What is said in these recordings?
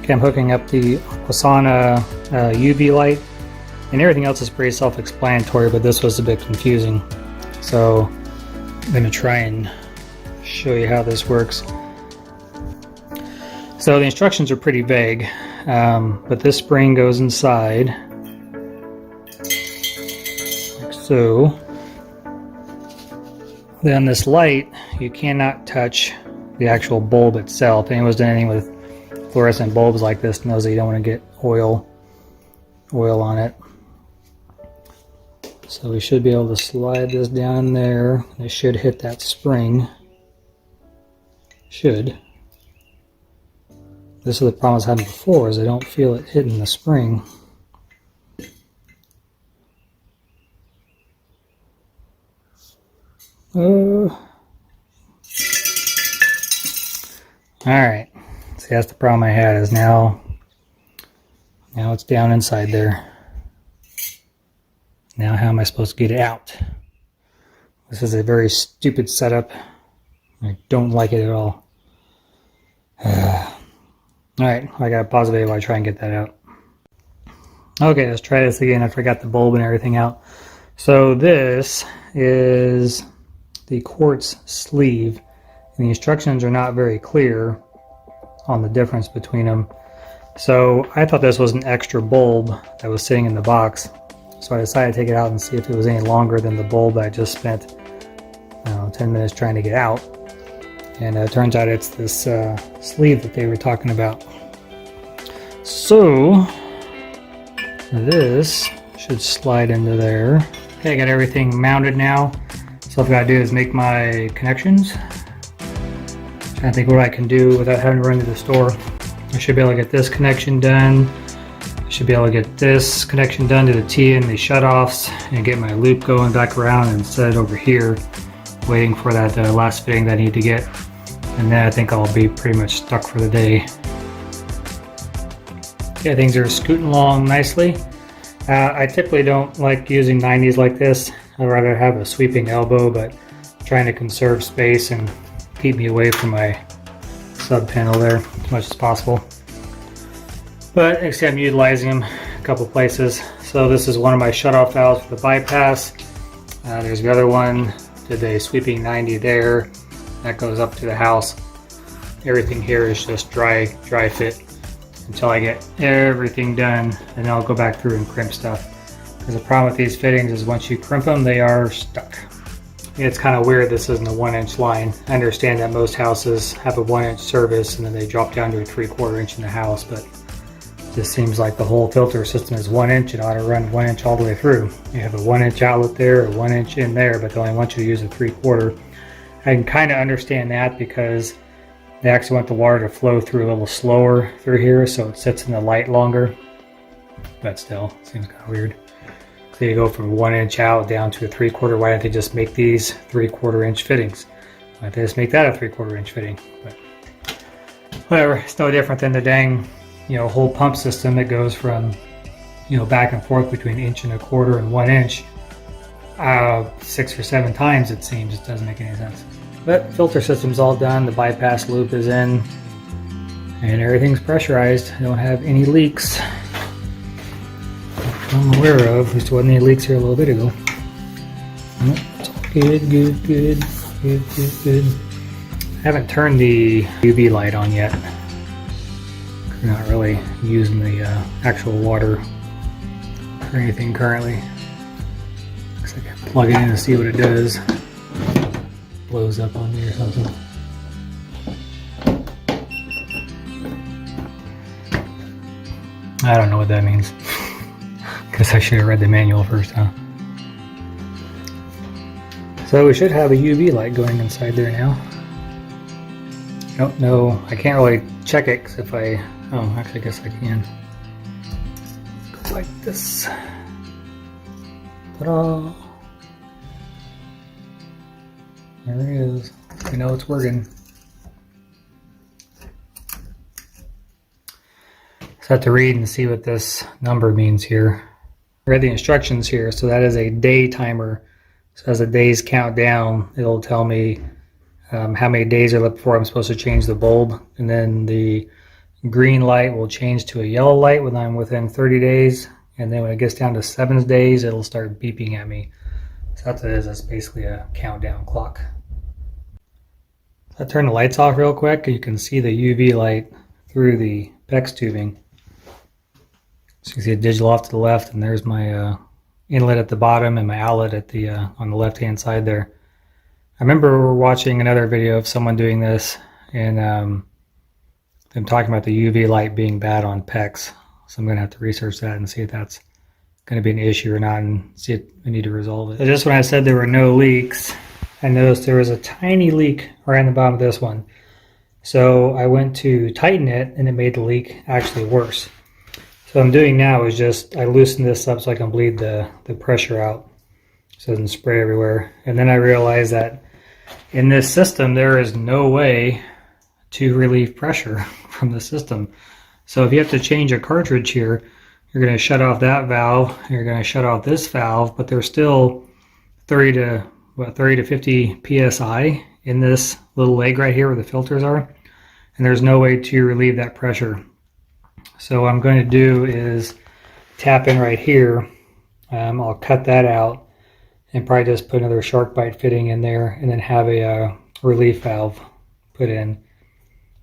Okay, I'm hooking up the Aquasana UV light, and everything else is pretty self-explanatory, but this was a bit confusing. So I'm going to try and show you how this works. So the instructions are pretty vague, but this spring goes inside, like so. Then this light, you cannot touch the actual bulb itself. If anyone's done anything with fluorescent bulbs like this knows that you don't want to get oil on it. So we should be able to slide this down there, and it should hit that spring. Should. This is the problem I was having before, is I don't feel it hitting the spring. Alright, see, that's the problem I had, is now it's down inside there. Now how am I supposed to get it out? This is a very stupid setup. I don't like it at all. Alright, I gotta pause the video while I try and get that out. Okay, let's try this again after I got the bulb and everything out. So this is the quartz sleeve, and the instructions are not very clear on the difference between them. So I thought this was an extra bulb that was sitting in the box, so I decided to take it out and see if it was any longer than the bulb I just spent 10 minutes trying to get out. And it turns out it's this sleeve that they were talking about. So this should slide into there. Okay, I got everything mounted now. So all I've got to do is make my connections. Trying to think what I can do without having to run to the store. I should be able to get this connection done. I should be able to get this connection done to the T and the shutoffs, and get my loop going back around and set it over here, waiting for that last fitting that I need to get. And then I think I'll be pretty much stuck for the day. Okay, things are scooting along nicely. I typically don't like using 90s like this. I'd rather have a sweeping elbow, but trying to conserve space and keep me away from my sub panel there as much as possible. But actually I'm utilizing them a couple places. So this is one of my shutoff valves for the bypass. There's the other one, did a sweeping 90 there. That goes up to the house. Everything here is just dry fit until I get everything done, and then I'll go back through and crimp stuff. Because the problem with these fittings is once you crimp them, they are stuck. It's kind of weird this isn't a 1-inch line. I understand that most houses have a 1-inch service and then they drop down to a 3/4 inch in the house, but it just seems like the whole filter system is 1 inch. It ought to run 1 inch all the way through. You have a 1-inch outlet there, a 1 inch in there, but they only want you to use a 3/4. I can kind of understand that because they actually want the water to flow through a little slower through here, so it sits in the light longer. But still, seems kind of weird. So you go from 1 inch out down to a 3/4. Why don't they just make these 3/4 inch fittings? Why don't they just make that a 3/4 inch fitting? But whatever, it's no different than the dang, whole pump system that goes from, back and forth between 1.25 and 1 inch. 6 or 7 times it seems. It doesn't make any sense. But filter system's all done, the bypass loop is in, and everything's pressurized. I don't have any leaks I'm aware of. At least there wasn't any leaks here a little bit ago. Nope, it's all good. I haven't turned the UV light on yet. We're not really using the actual water or anything currently. Looks like I plug it in to see what it does. Blows up on me or something. I don't know what that means. Guess I should have read the manual first, huh? So we should have a UV light going inside there now. Don't know. I can't really check it because if I... Oh, actually I guess I can. Go like this. Ta-da! There it is. We know it's working. So I have to read and see what this number means here. I read the instructions here, so that is a day timer. So as the days count down, it'll tell me how many days are left before I'm supposed to change the bulb, and then the green light will change to a yellow light when I'm within 30 days. And then when it gets down to 7 days, it'll start beeping at me. So that's what it is. That's basically a countdown clock. So I turn the lights off real quick. You can see the UV light through the PEX tubing. So you can see a digital off to the left, and there's my inlet at the bottom and my outlet at the on the left-hand side there. I remember watching another video of someone doing this, and them talking about the UV light being bad on PEX. So I'm going to have to research that and see if that's going to be an issue or not, and see if we need to resolve it. So just when I said there were no leaks, I noticed there was a tiny leak right on the bottom of this one. So I went to tighten it, and it made the leak actually worse. So what I'm doing now is just I loosen this up so I can bleed the pressure out so it doesn't spray everywhere. And then I realized that in this system there is no way to relieve pressure from the system. So if you have to change a cartridge here, you're going to shut off that valve, you're going to shut off this valve, but there's still 30 to 50 psi in this little leg right here where the filters are, and there's no way to relieve that pressure. So what I'm going to do is tap in right here. I'll cut that out and probably just put another shark bite fitting in there, and then have a relief valve put in.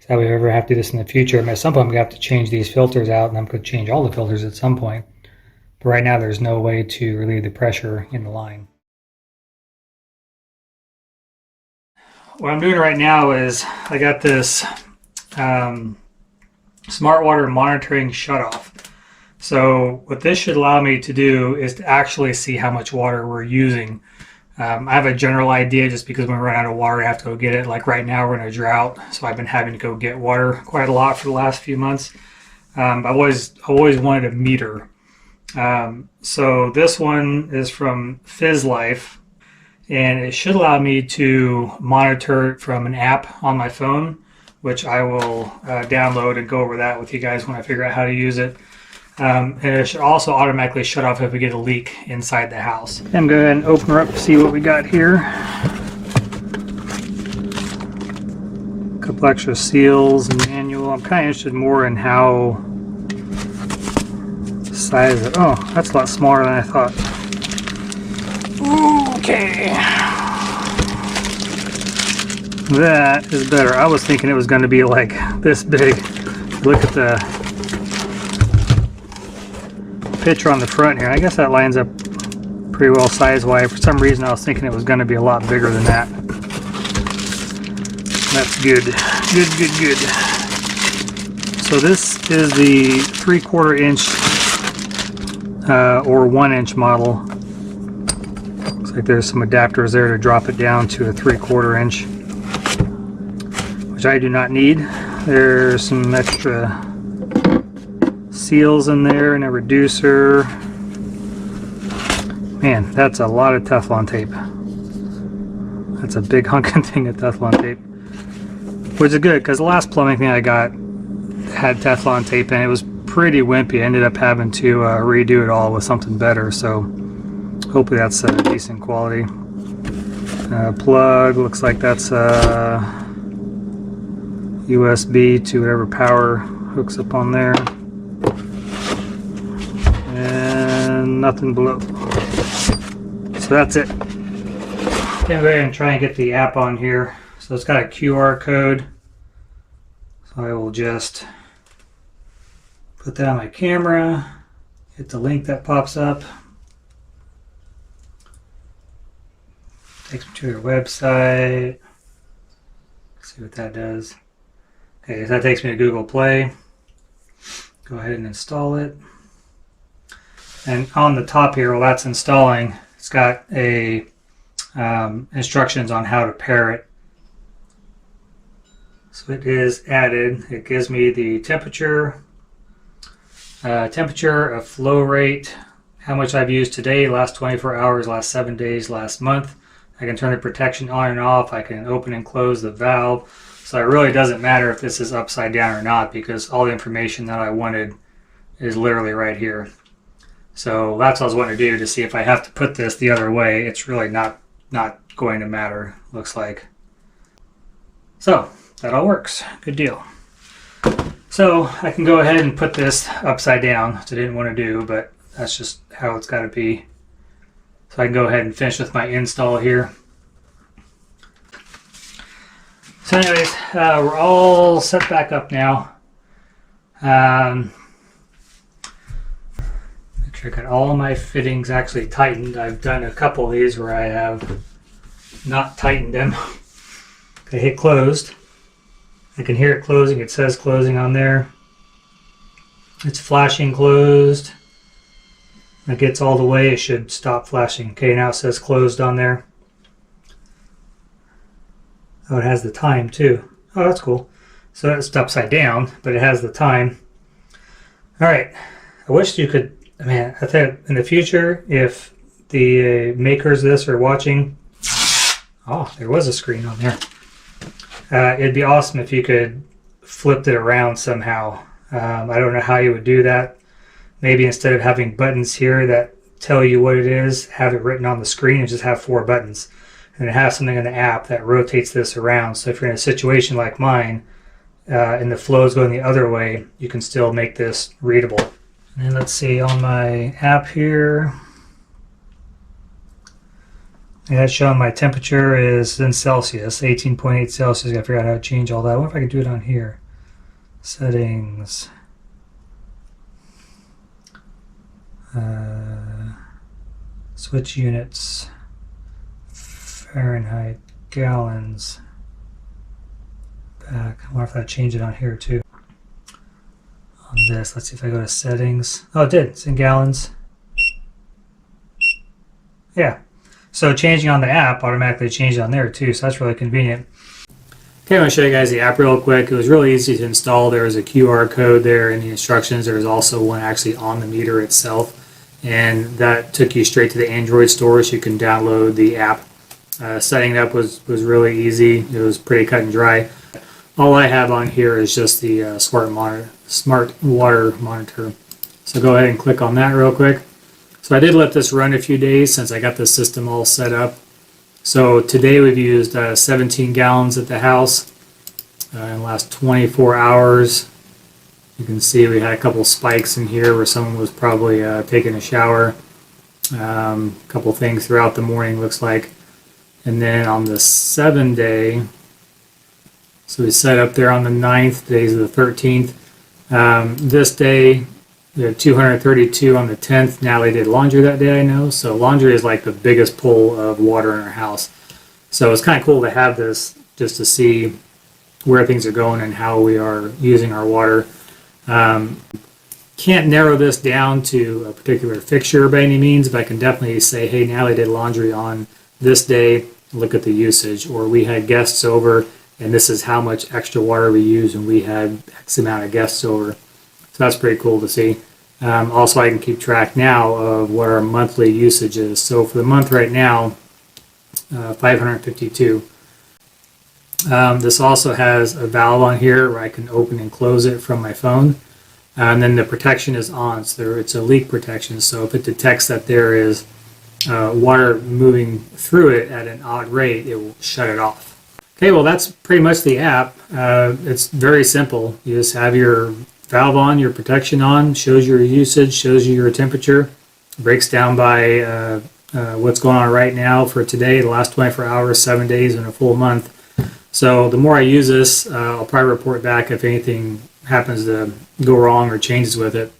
So if we ever have to do this in the future, at some point I'm going to have to change these filters out, and I'm going to change all the filters at some point. But right now there's no way to relieve the pressure in the line. What I'm doing right now is I got this smart water monitoring shutoff. So what this should allow me to do is to actually see how much water we're using. I have a general idea, just because when we run out of water I have to go get it. Like right now we're in a drought, so I've been having to go get water quite a lot for the last few months. I've always wanted a meter. So this one is from Fizzlife, and it should allow me to monitor it from an app on my phone, which I will download and go over that with you guys when I figure out how to use it. And it should also automatically shut off if we get a leak inside the house. I'm going to go ahead and open her up to see what we got here. A couple extra seals and manual. I'm kind of interested more in how the size of, oh, that's a lot smaller than I thought. Okay. That is better. I was thinking it was going to be like this big. Look at the picture on the front here. I guess that lines up pretty well size-wise. For some reason I was thinking it was going to be a lot bigger than that. That's good. Good. So this is the 3/4 inch or 1 inch model. Looks like there's some adapters there to drop it down to a 3/4 inch, which I do not need. There's some extra seals in there and a reducer. Man, that's a lot of Teflon tape. That's a big hunking thing of Teflon tape, which is good because the last plumbing thing I got had Teflon tape and it was pretty wimpy. I ended up having to redo it all with something better, so hopefully that's decent quality. Plug, looks like that's USB to whatever power hooks up on there. And nothing below. So that's it. Okay, I'm going to try and get the app on here. So it's got a QR code. So I will just put that on my camera, hit the link that pops up. Takes me to their website. Let's see what that does. Okay, so that takes me to Google Play. Go ahead and install it. And on the top here, while that's installing, it's got a instructions on how to pair it. So it is added. It gives me the temperature, a flow rate, how much I've used today, last 24 hours, last 7 days, last month. I can turn the protection on and off. I can open and close the valve. So it really doesn't matter if this is upside down or not, because all the information that I wanted is literally right here. So that's what I was wanting to do, to see if I have to put this the other way. It's really not going to matter, looks like. So that all works. Good deal. So So I can go ahead and put this upside down, which I didn't want to do, but that's just how it's got to be. So I can go ahead and finish with my install here. So anyways, we're all set back up now. Make sure I got all my fittings actually tightened. I've done a couple of these where I have not tightened them. I hit closed. I can hear it closing. It says closing on there. It's flashing closed. When it gets all the way, it should stop flashing. Okay, now it says closed on there. Oh, it has the time too. Oh, that's cool. So it's upside down, but it has the time. All right. I wish you could, man, I think in the future, if the makers of this are watching, oh, there was a screen on there. It'd be awesome if you could flip it around somehow. I don't know how you would do that. Maybe instead of having buttons here that tell you what it is, have it written on the screen and just have 4 buttons. And it has something in the app that rotates this around. So if you're in a situation like mine and the flow is going the other way, you can still make this readable. And then let's see, on my app here, it's showing my temperature is in Celsius, 18.8 Celsius. I gotta figure out how to change all that. I wonder if I can do it on here. Settings. Switch units. Fahrenheit. Gallons. Back. I wonder if I change it on here too. On this, let's see if I go to settings. Oh, it did. It's in gallons. Yeah. So changing on the app automatically changed on there too, so that's really convenient. Okay, I'm going to show you guys the app real quick. It was really easy to install. There was a QR code there in the instructions. There was also one actually on the meter itself, and that took you straight to the Android store so you can download the app. Setting it up was really easy. It was pretty cut and dry. All I have on here is just the smart water monitor. So go ahead and click on that real quick. So I did let this run a few days since I got the system all set up. So today we've used 17 gallons at the house in the last 24 hours. You can see we had a couple spikes in here where someone was probably taking a shower. A couple things throughout the morning looks like. And then on the 7-day, so we set up there on the 9th, today's the 13th. This day, we had 232 on the 10th. Natalie did laundry that day, I know. So laundry is like the biggest pull of water in our house. So it's kind of cool to have this just to see where things are going and how we are using our water. Can't narrow this down to a particular fixture by any means, but I can definitely say, hey, Natalie did laundry on this day. Look at the usage. Or we had guests over, and this is how much extra water we use when we had X amount of guests over. So that's pretty cool to see. Also, I can keep track now of what our monthly usage is. So for the month right now, 552. This also has a valve on here where I can open and close it from my phone. And then the protection is on, so it's a leak protection. So if it detects that there is water moving through it at an odd rate, it will shut it off. Okay, well that's pretty much the app. It's very simple. You just have your valve on, your protection on, shows your usage, shows you your temperature, breaks down by what's going on right now for today, the last 24 hours, 7 days, and a full month. So the more I use this, I'll probably report back if anything happens to go wrong or changes with it.